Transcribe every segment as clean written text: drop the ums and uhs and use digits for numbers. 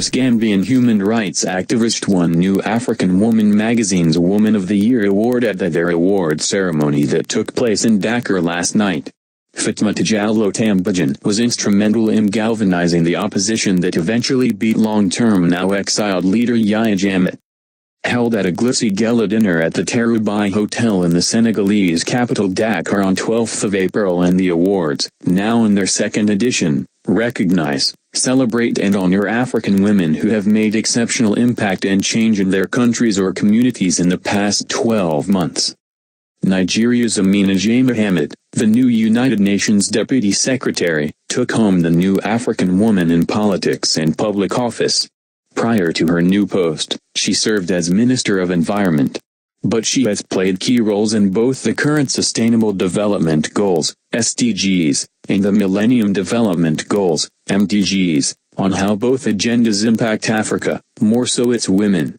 Gambian human rights activist won New African Woman magazine's Woman of the Year award at their award ceremony that took place in Dakar last night. Fatoumata Tambajang was instrumental in galvanizing the opposition that eventually beat long-term now exiled leader Yahya Jammeh. Held at a glitzy gala dinner at the Terubai Hotel in the Senegalese capital Dakar on 12th of April, and the awards, now in their second edition, recognize, celebrate and honor African women who have made exceptional impact and change in their countries or communities in the past 12 months. Nigeria's Amina J. Mohammed, the new United Nations Deputy Secretary, took home the New African Woman in Politics and Public Office. Prior to her new post, she served as Minister of Environment. But she has played key roles in both the current Sustainable Development Goals, SDGs, and the Millennium Development Goals, MDGs, on how both agendas impact Africa, more so its women.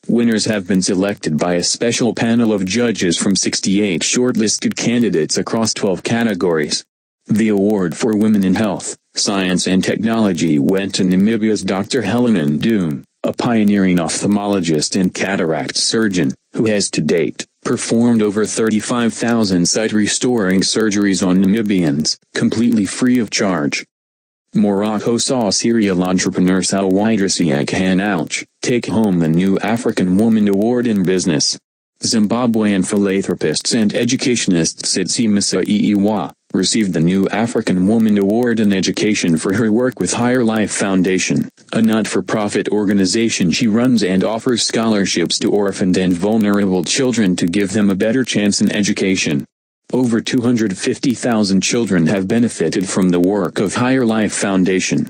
Winners have been selected by a special panel of judges from 68 shortlisted candidates across 12 categories. The award for Women in Health, Science and Technology went to Namibia's Dr. Helen Doom, a pioneering ophthalmologist and cataract surgeon, who has to date performed over 35,000 sight-restoring surgeries on Namibians, completely free of charge. Morocco saw serial entrepreneur Fatoumata Tambajang take home the New African Woman Award in Business. Zimbabwean philanthropists and educationists Tsitsi Musaiwa received the New African Woman Award in Education for her work with Higher Life Foundation, a not-for-profit organization she runs and offers scholarships to orphaned and vulnerable children to give them a better chance in education. Over 250,000 children have benefited from the work of Higher Life Foundation.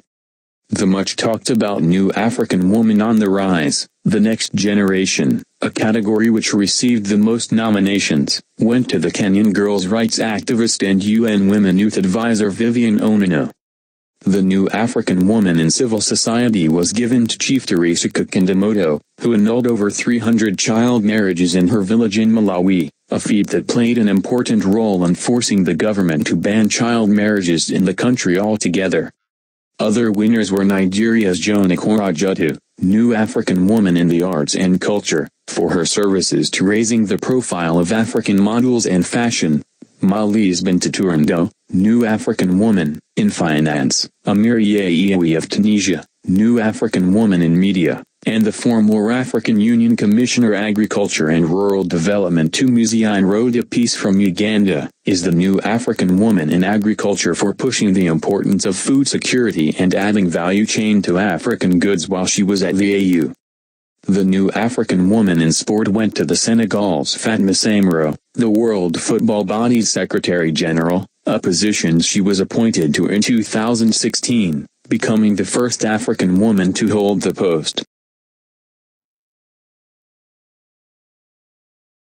The much-talked-about New African Woman on the Rise, the Next Generation, a category which received the most nominations, went to the Kenyan girls' rights activist and UN Women Youth Advisor Vivian Onino. The New African Woman in Civil Society was given to Chief Teresa Kakindamoto, who annulled over 300 child marriages in her village in Malawi, a feat that played an important role in forcing the government to ban child marriages in the country altogether. Other winners were Nigeria's Joan Ikorojutu, New African Woman in the Arts and Culture, for her services to raising the profile of African models and fashion; Mali's Binta Turando, New African Woman, in Finance; Amiria Iwi of Tunisia, New African Woman in Media; and the former African Union Commissioner Agriculture and Rural Development Tumuziane Roda Peace from Uganda, is the New African Woman in Agriculture for pushing the importance of food security and adding value chain to African goods while she was at the AU. The New African Woman in Sport went to the Senegal's Fatma Samaro, the World Football Body's Secretary General, a position she was appointed to in 2016, becoming the first African woman to hold the post.